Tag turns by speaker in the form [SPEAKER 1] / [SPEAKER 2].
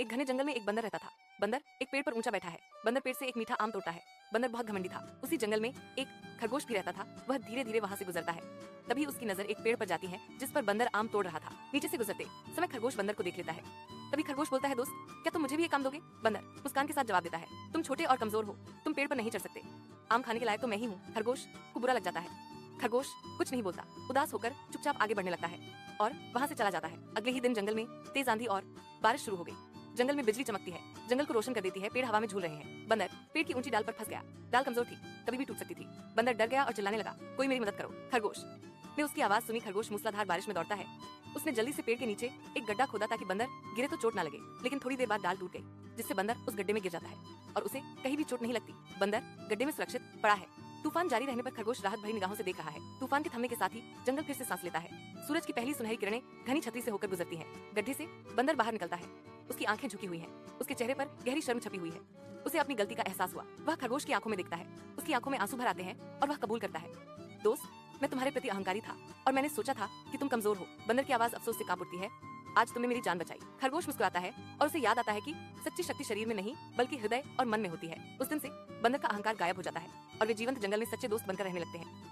[SPEAKER 1] एक घने जंगल में एक बंदर रहता था। बंदर एक पेड़ पर ऊंचा बैठा है। बंदर पेड़ से एक मीठा आम तोड़ता है। बंदर बहुत घमंडी था। उसी जंगल में एक खरगोश भी रहता था। वह धीरे धीरे वहां से गुजरता है। तभी उसकी नजर एक पेड़ पर जाती है जिस पर बंदर आम तोड़ रहा था। नीचे से गुजरते समय खरगोश बंदर को देख लेता है। तभी खरगोश बोलता है, दोस्त, क्या तुम मुझे भी ये काम दोगे? बंदर मुस्कान के साथ जवाब देता है, तुम छोटे और कमजोर हो, तुम पेड़ पर नहीं चढ़ सकते। आम खाने के लायक तो मैं ही हूँ। खरगोश को बुरा लग जाता है। खरगोश कुछ नहीं बोलता, उदास होकर चुपचाप आगे बढ़ने लगता है और वहां से चला जाता है। अगले ही दिन जंगल में तेज आंधी और बारिश शुरू हो गई। जंगल में बिजली चमकती है, जंगल को रोशन कर देती है। पेड़ हवा में झूल रहे हैं। बंदर पेड़ की ऊंची डाल पर फंस गया। डाल कमजोर थी, कभी भी टूट सकती थी। बंदर डर गया और चिल्लाने लगा, कोई मेरी मदद करो। खरगोश ने उसकी आवाज सुनी। खरगोश मूसलाधार बारिश में दौड़ता है। उसने जल्दी से पेड़ के नीचे एक गड्ढा खोदा ताकि बंदर गिरे तो चोट न लगे। लेकिन थोड़ी देर बाद डाल टूट गई जिससे बंदर उस गड्ढे में गिर जाता है और उसे कहीं भी चोट नहीं लगती। बंदर गड्ढे में सुरक्षित पड़ा है। तूफान जारी रहने पर खरगोश राहत भरी निगाहों से देख रहा है। तूफान के थमने के साथ ही जंगल फिर से सांस लेता है। सूरज की पहली सुनहरी किरणें घनी छतरी से होकर गुजरती हैं। गड्ढे से बंदर बाहर निकलता है। उसकी आंखें झुकी हुई हैं। उसके चेहरे पर गहरी शर्म छपी हुई है। उसे अपनी गलती का एहसास हुआ। वह खरगोश की आंखों में देखता है। उसकी आंखों में आंसू भर आते हैं और वह कबूल करता है, दोस्त, मैं तुम्हारे प्रति अहंकारी था और मैंने सोचा था कि तुम कमजोर हो। बंदर की आवाज अफसोस से कांप उठती है, आज तुमने मेरी जान बचाई। खरगोश मुस्कुराता है और उसे याद आता है कि सच्ची शक्ति शरीर में नहीं बल्कि हृदय और मन में होती है। उस दिन से बंदर का अहंकार गायब हो जाता है और वे जीवंत जंगल में सच्चे दोस्त बनकर रहने लगते हैं।